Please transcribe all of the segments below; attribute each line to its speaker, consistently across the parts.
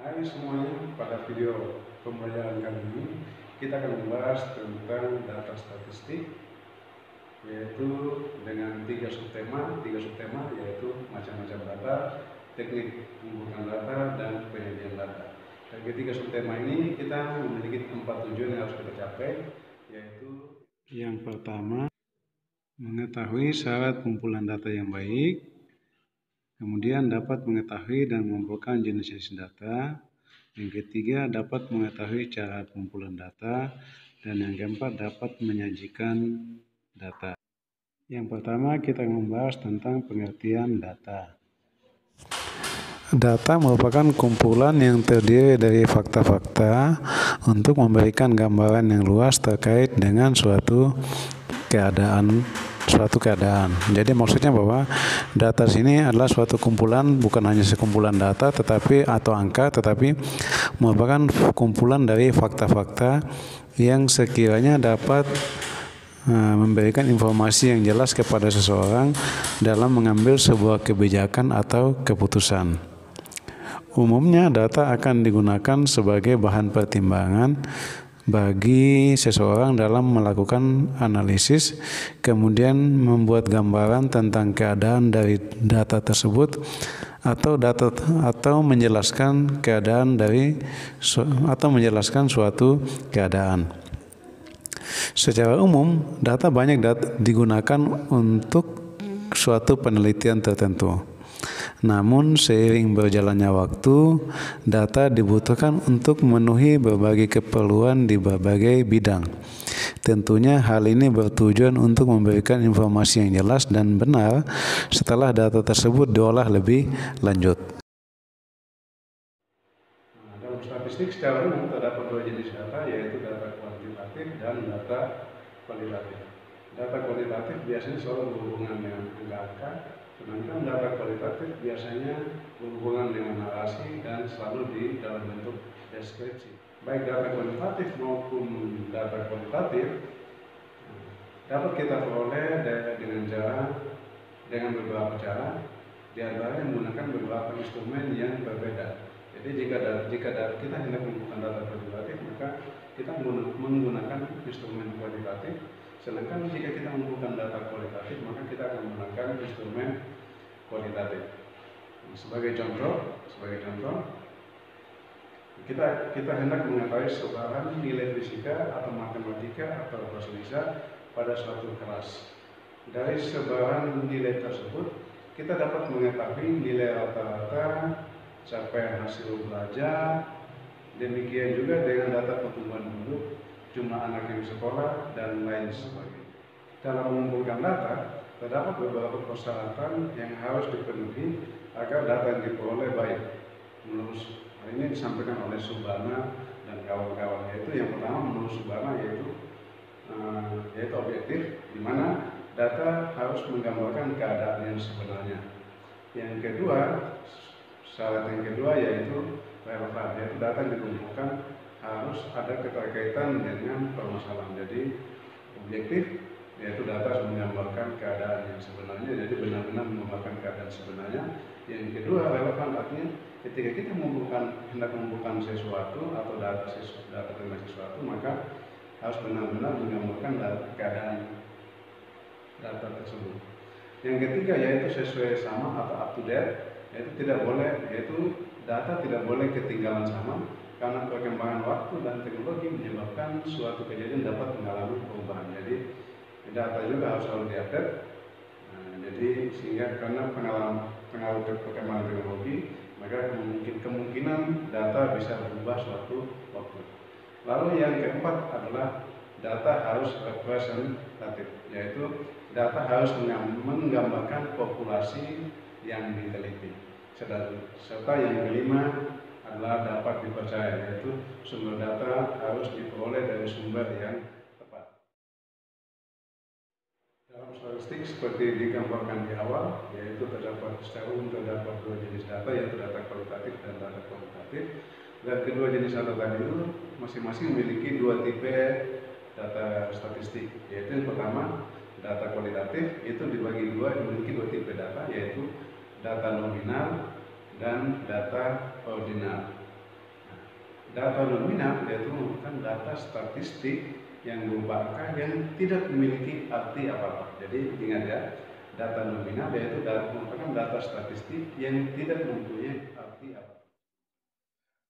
Speaker 1: Hai semuanya, pada video pembelajaran kali ini kita akan membahas tentang data statistik, yaitu dengan tiga subtema yaitu macam-macam data, teknik mengumpulkan data, dan penyajian data. Dan ketiga subtema ini kita memiliki 4 tujuan yang harus kita capai, yaitu yang pertama mengetahui syarat pengumpulan data yang baik, kemudian dapat mengetahui dan mengumpulkan jenis-jenis data. Yang ketiga, dapat mengetahui cara pengumpulan data. Dan yang keempat, dapat menyajikan data. Yang pertama, kita membahas tentang pengertian data. Data merupakan kumpulan yang terdiri dari fakta-fakta untuk memberikan gambaran yang luas terkait dengan suatu keadaan. Jadi maksudnya bahwa data sini adalah suatu kumpulan, bukan hanya sekumpulan data atau angka, tetapi merupakan kumpulan dari fakta-fakta yang sekiranya dapat memberikan informasi yang jelas kepada seseorang dalam mengambil sebuah kebijakan atau keputusan. Umumnya data akan digunakan sebagai bahan pertimbangan bagi seseorang dalam melakukan analisis, kemudian membuat gambaran tentang keadaan dari data tersebut atau menjelaskan menjelaskan suatu keadaan. Secara umum, data banyak digunakan untuk suatu penelitian tertentu. Namun seiring berjalannya waktu, data dibutuhkan untuk memenuhi berbagai keperluan di berbagai bidang. Tentunya hal ini bertujuan untuk memberikan informasi yang jelas dan benar setelah data tersebut diolah lebih lanjut. Dalam statistik secara umum terdapat dua jenis data, yaitu data kuantitatif dan data kualitatif. Data kualitatif biasanya selalu berhubungan dengan angka-angka, sedangkan data kualitatif biasanya berhubungan dengan narasi dan selalu di dalam bentuk deskripsi. Baik data kuantitatif maupun data kualitatif dapat kita peroleh dengan beberapa cara, di antaranya menggunakan beberapa instrumen yang berbeda. Jadi jika kita hendak mengumpulkan data kualitatif, maka kita menggunakan instrumen kualitatif. Sedangkan jika kita mengumpulkan data kualitatif, maka kita akan menggunakan instrumen kualitatif. Sebagai contoh, kita hendak mengetahui sebarang nilai fisika atau matematika atau bahasa Indonesia pada suatu kelas. Dari sebarang nilai tersebut, kita dapat mengetahui nilai rata-rata, capaian hasil belajar, demikian juga dengan data pertumbuhan penduduk, jumlah anak yang sekolah, dan lain sebagainya. Dalam mengumpulkan data, terdapat beberapa persyaratan yang harus dipenuhi agar data yang diperoleh baik. Menurut hal ini disampaikan oleh Subana dan kawan-kawan, yaitu yang pertama menurut Subana yaitu objektif, di mana data harus menggambarkan keadaan yang sebenarnya. Yang kedua, syarat yang kedua yaitu relevan, yaitu data yang dikumpulkan harus ada keterkaitan dengan permasalahan. Jadi objektif, yaitu data harus menggambarkan keadaan yang sebenarnya, jadi benar-benar menggambarkan keadaan sebenarnya. Yang kedua, relevan, artinya ketika kita hendak mengumpulkan sesuatu atau data tentang sesuatu, maka harus benar-benar menggambarkan keadaan data tersebut. Yang ketiga yaitu sesuai sama atau up to date, yaitu data tidak boleh ketinggalan zaman, karena perkembangan waktu dan teknologi menyebabkan suatu kejadian dapat mengalami perubahan. Jadi data juga harus selalu diupdate. Jadi sehingga karena pengaruh perkembangan teknologi, maka kemungkinan data bisa berubah suatu waktu. Lalu yang keempat adalah data harus representatif, yaitu data harus menggambarkan populasi yang diteliti. Serta yang kelima adalah dapat dipercaya, yaitu sumber data harus diperoleh dari sumber yang tepat. Dalam statistik seperti digambarkan di awal, yaitu secara umum terdapat dua jenis data, yaitu data kualitatif dan data kuantitatif. Dan kedua jenis data tadi itu masing-masing memiliki dua tipe data statistik, yaitu yang pertama data kualitatif itu memiliki dua tipe data, yaitu data nominal dan data ordinal. Data nominal yaitu merupakan data statistik yang berupa angka yang tidak memiliki arti apa-apa. Jadi ingat ya, data nominal yaitu merupakan data statistik yang tidak mempunyai arti apa-apa.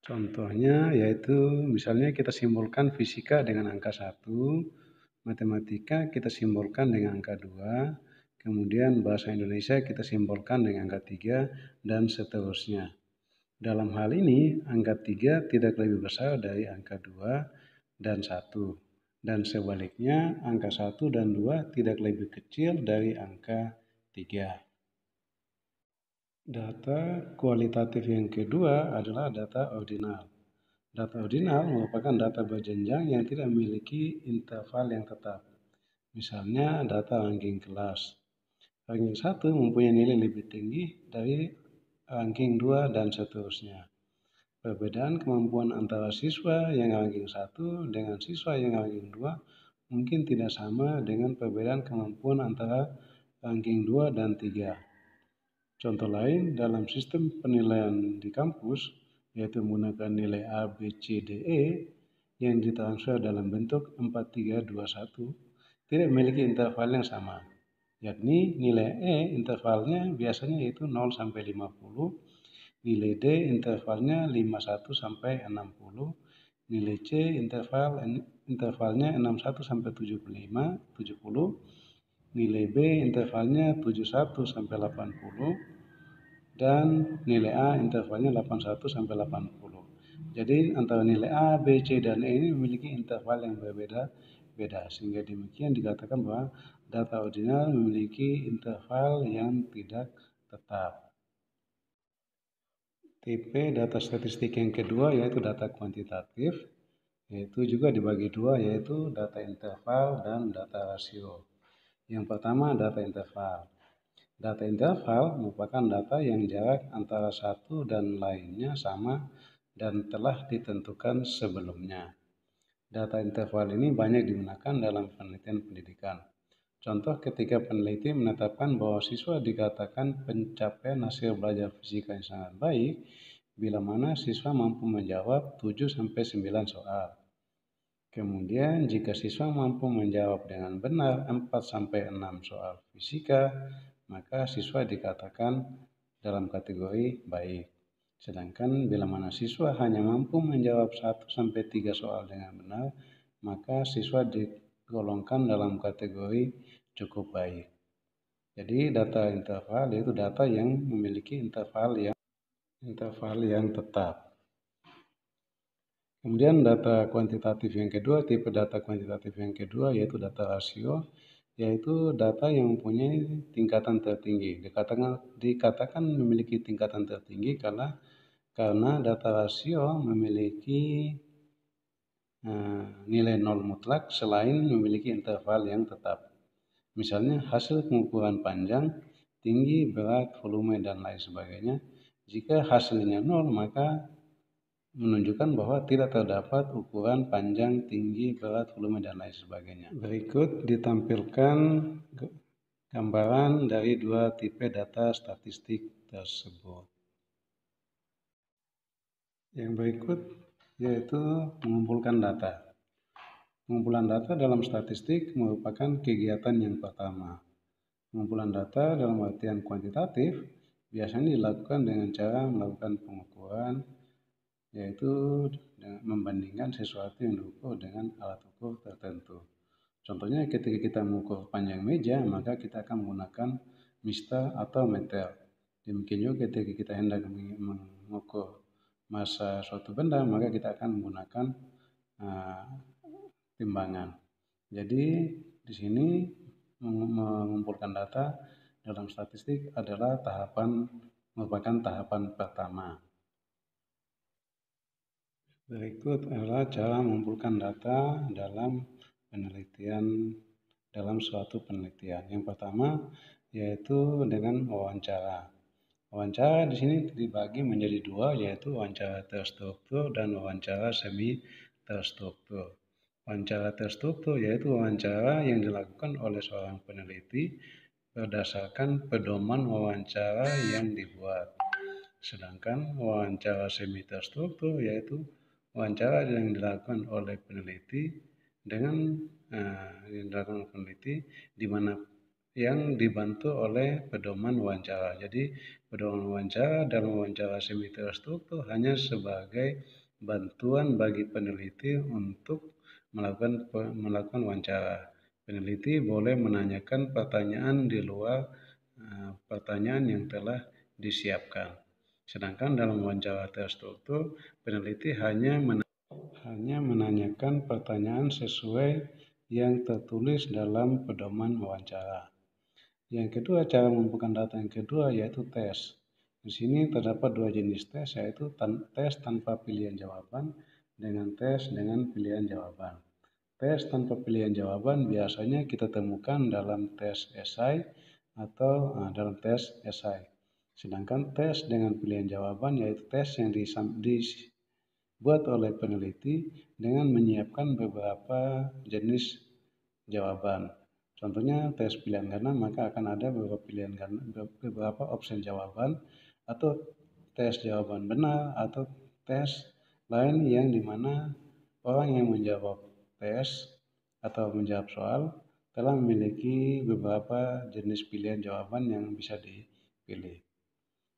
Speaker 1: Contohnya yaitu misalnya kita simbolkan fisika dengan angka 1, matematika kita simbolkan dengan angka 2, kemudian bahasa Indonesia kita simbolkan dengan angka 3, dan seterusnya. Dalam hal ini, angka 3 tidak lebih besar dari angka 2 dan 1. Dan sebaliknya, angka 1 dan 2 tidak lebih kecil dari angka 3. Data kualitatif yang kedua adalah data ordinal. Data ordinal merupakan data berjenjang yang tidak memiliki interval yang tetap. Misalnya data ranking kelas. Ranking 1 mempunyai nilai lebih tinggi dari ranking 2 dan seterusnya. Perbedaan kemampuan antara siswa yang ranking 1 dengan siswa yang ranking 2 mungkin tidak sama dengan perbedaan kemampuan antara ranking 2 dan 3. Contoh lain, dalam sistem penilaian di kampus, yaitu menggunakan nilai A, B, C, D, E, yang ditransfer dalam bentuk 4, 3, 2, 1, tidak memiliki interval yang sama. Yakni nilai E intervalnya biasanya itu 0 sampai 50, nilai D intervalnya 51 sampai 60, nilai C intervalnya 61 sampai 70, nilai B intervalnya 71 sampai 80, dan nilai A intervalnya 81 sampai 80. Jadi antara nilai A, B, C, dan E ini memiliki interval yang berbeda-beda, sehingga demikian dikatakan bahwa data ordinal memiliki interval yang tidak tetap. Tipe data statistik yang kedua yaitu data kuantitatif, yaitu juga dibagi dua, yaitu data interval dan data rasio. Yang pertama, data interval. Data interval merupakan data yang jarak antara satu dan lainnya sama dan telah ditentukan sebelumnya. Data interval ini banyak digunakan dalam penelitian pendidikan. Contoh ketika peneliti menetapkan bahwa siswa dikatakan pencapaian hasil belajar fisika yang sangat baik bila mana siswa mampu menjawab 7-9 soal. Kemudian jika siswa mampu menjawab dengan benar 4-6 soal fisika, maka siswa dikatakan dalam kategori baik. Sedangkan bila mana siswa hanya mampu menjawab 1-3 soal dengan benar, maka siswa digolongkan dalam kategori cukup baik. Jadi data interval yaitu data yang memiliki interval yang tetap. Kemudian data kuantitatif yang kedua, tipe data kuantitatif yang kedua yaitu data rasio, yaitu data yang mempunyai tingkatan tertinggi. Dikatakan memiliki tingkatan tertinggi karena data rasio memiliki nilai nol mutlak selain memiliki interval yang tetap. Misalnya hasil pengukuran panjang, tinggi, berat, volume, dan lain sebagainya. Jika hasilnya nol, maka menunjukkan bahwa tidak terdapat ukuran panjang, tinggi, berat, volume, dan lain sebagainya. Berikut ditampilkan gambaran dari dua tipe data statistik tersebut. Yang berikut yaitu mengumpulkan data. Pengumpulan data dalam statistik merupakan kegiatan yang pertama. Pengumpulan data dalam artian kuantitatif biasanya dilakukan dengan cara melakukan pengukuran, yaitu membandingkan sesuatu yang diukur dengan alat ukur tertentu. Contohnya ketika kita mengukur panjang meja, maka kita akan menggunakan mister atau meter. Demikian juga ketika kita hendak mengukur massa suatu benda, maka kita akan menggunakan timbangan. Jadi di sini mengumpulkan data dalam statistik adalah merupakan tahapan pertama. Berikut adalah cara mengumpulkan data dalam suatu penelitian. Yang pertama yaitu dengan wawancara. Wawancara di sini dibagi menjadi dua, yaitu wawancara terstruktur dan wawancara semi terstruktur. Wawancara terstruktur yaitu wawancara yang dilakukan oleh seorang peneliti berdasarkan pedoman wawancara yang dibuat. Sedangkan wawancara semi terstruktur yaitu wawancara yang dilakukan oleh peneliti dengan di mana yang dibantu oleh pedoman wawancara. Jadi pedoman wawancara dalam wawancara semi terstruktur hanya sebagai bantuan bagi peneliti untuk melakukan wawancara. Peneliti boleh menanyakan pertanyaan di luar pertanyaan yang telah disiapkan. Sedangkan dalam wawancara terstruktur, peneliti hanya menanyakan pertanyaan sesuai yang tertulis dalam pedoman wawancara. Yang kedua, cara mengumpulkan data yang kedua yaitu tes. Di sini terdapat dua jenis tes, yaitu tes tanpa pilihan jawaban dengan tes dengan pilihan jawaban. Tes tanpa pilihan jawaban biasanya kita temukan dalam tes esai atau dalam tes esai. Sedangkan tes dengan pilihan jawaban yaitu tes yang dibuat oleh peneliti dengan menyiapkan beberapa jenis jawaban. Contohnya tes pilihan ganda, maka akan ada beberapa opsi jawaban, atau tes jawaban benar, atau tes lain yang dimana orang yang menjawab tes atau menjawab soal telah memiliki beberapa jenis pilihan jawaban yang bisa dipilih.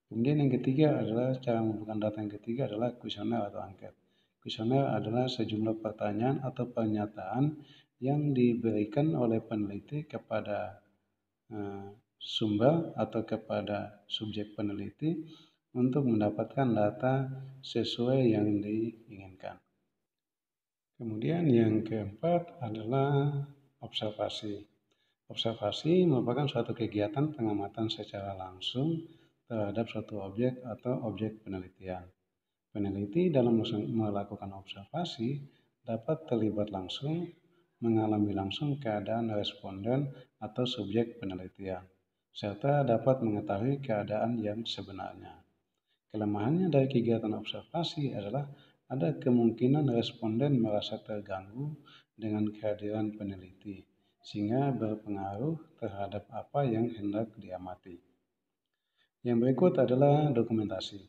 Speaker 1: Kemudian yang ketiga adalah cara mengumpulkan data yang ketiga adalah kuesioner atau angket. Kuesioner adalah sejumlah pertanyaan atau pernyataan yang diberikan oleh peneliti kepada sumber atau kepada subjek peneliti untuk mendapatkan data sesuai yang diinginkan. Kemudian yang keempat adalah observasi. Observasi merupakan suatu kegiatan pengamatan secara langsung terhadap suatu objek atau objek penelitian. Peneliti dalam melakukan observasi dapat terlibat langsung, mengalami langsung keadaan responden atau subjek penelitian, serta dapat mengetahui keadaan yang sebenarnya. Kelemahannya dari kegiatan observasi adalah ada kemungkinan responden merasa terganggu dengan kehadiran peneliti, sehingga berpengaruh terhadap apa yang hendak diamati. Yang berikut adalah dokumentasi.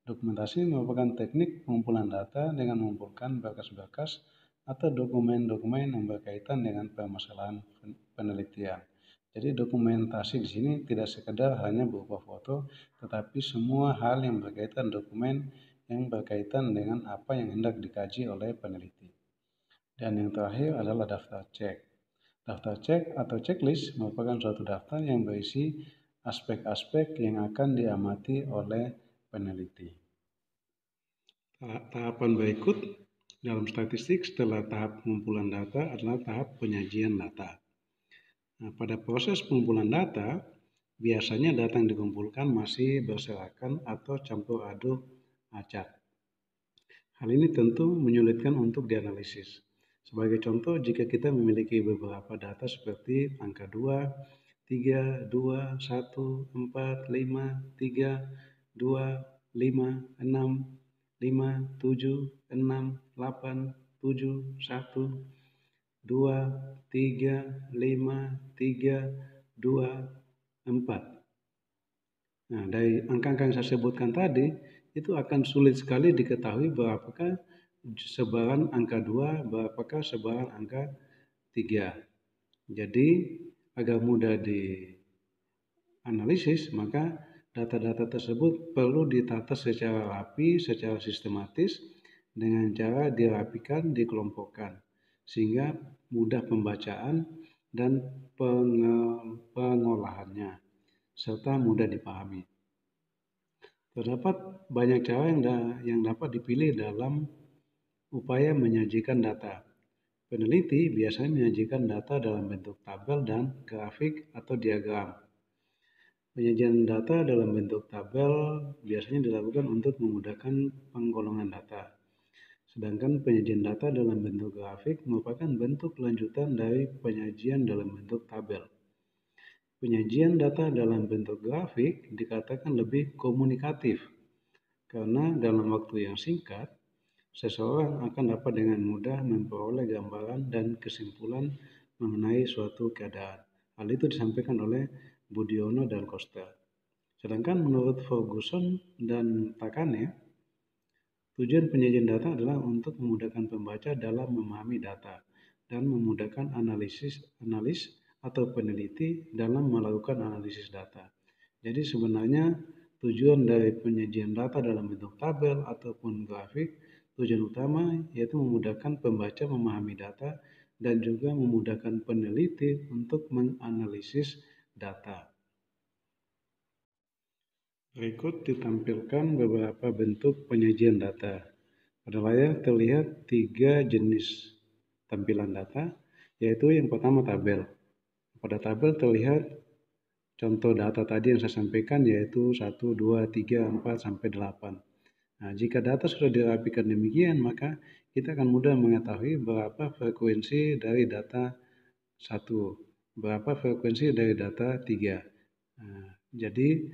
Speaker 1: Dokumentasi merupakan teknik pengumpulan data dengan mengumpulkan berkas-berkas atau dokumen-dokumen yang berkaitan dengan permasalahan penelitian. Jadi dokumentasi di sini tidak sekedar hanya berupa foto, tetapi semua hal yang berkaitan dokumen yang berkaitan dengan apa yang hendak dikaji oleh peneliti. Dan yang terakhir adalah daftar cek. Daftar cek atau checklist merupakan suatu daftar yang berisi aspek-aspek yang akan diamati oleh peneliti. Tahapan berikut dalam statistik setelah tahap pengumpulan data adalah tahap penyajian data. Nah, pada proses pengumpulan data, biasanya data yang dikumpulkan masih berserakan atau campur aduk acak. Hal ini tentu menyulitkan untuk dianalisis. Sebagai contoh, jika kita memiliki beberapa data seperti angka 2, 3, 2, 1, 4, 5, 3, 2, 5, 6, 5, 7, 6, 8, 7, 1, 2, 3, 5, 3, 2, 4. Nah, dari angka-angka yang saya sebutkan tadi, itu akan sulit sekali diketahui berapakah sebaran angka 2, berapakah sebaran angka 3. Jadi, agar mudah dianalisis, maka data-data tersebut perlu ditata secara rapi, secara sistematis, dengan cara dirapikan, dikelompokkan, sehingga mudah pembacaan dan pengolahannya, serta mudah dipahami. Terdapat banyak cara yang dapat dipilih dalam upaya menyajikan data. Peneliti biasanya menyajikan data dalam bentuk tabel dan grafik atau diagram. Penyajian data dalam bentuk tabel biasanya dilakukan untuk memudahkan penggolongan data. Sedangkan penyajian data dalam bentuk grafik merupakan bentuk lanjutan dari penyajian dalam bentuk tabel. Penyajian data dalam bentuk grafik dikatakan lebih komunikatif, karena dalam waktu yang singkat, seseorang akan dapat dengan mudah memperoleh gambaran dan kesimpulan mengenai suatu keadaan. Hal itu disampaikan oleh Budiono dan Costa. Sedangkan menurut Ferguson dan Takane, Tujuan penyajian data adalah untuk memudahkan pembaca dalam memahami data dan memudahkan analis atau peneliti dalam melakukan analisis data. Jadi sebenarnya tujuan dari penyajian data dalam bentuk tabel ataupun grafik, tujuan utama yaitu memudahkan pembaca memahami data dan juga memudahkan peneliti untuk menganalisis data. Berikut ditampilkan beberapa bentuk penyajian data. Pada layar terlihat 3 jenis tampilan data, yaitu yang pertama tabel. Pada tabel terlihat contoh data tadi yang saya sampaikan, yaitu 1, 2, 3, 4, sampai 8. Nah, jika data sudah dirapikan demikian, maka kita akan mudah mengetahui berapa frekuensi dari data 1, berapa frekuensi dari data 3. Nah, jadi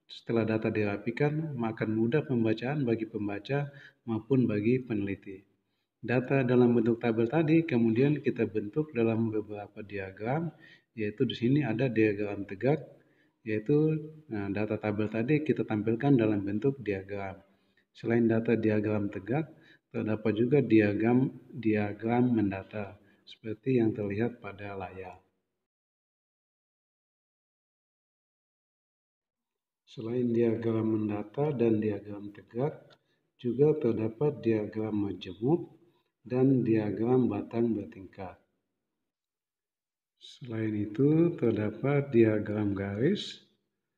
Speaker 1: setelah data dirapikan, akan mudah pembacaan bagi pembaca maupun bagi peneliti. Data dalam bentuk tabel tadi kemudian kita bentuk dalam beberapa diagram, yaitu di sini ada diagram tegak, yaitu data tabel tadi kita tampilkan dalam bentuk diagram. Selain data diagram tegak, terdapat juga diagram mendatar, seperti yang terlihat pada layar. Selain diagram mendatar dan diagram tegak, juga terdapat diagram majemuk dan diagram batang bertingkat. Selain itu, terdapat diagram garis,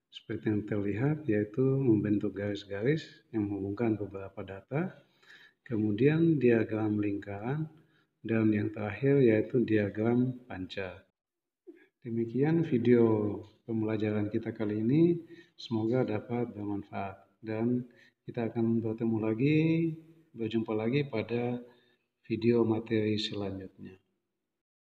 Speaker 1: seperti yang terlihat, yaitu membentuk garis-garis yang menghubungkan beberapa data. Kemudian diagram lingkaran, dan yang terakhir yaitu diagram pancar. Demikian video pembelajaran kita kali ini, semoga dapat bermanfaat dan kita akan berjumpa lagi pada video materi selanjutnya.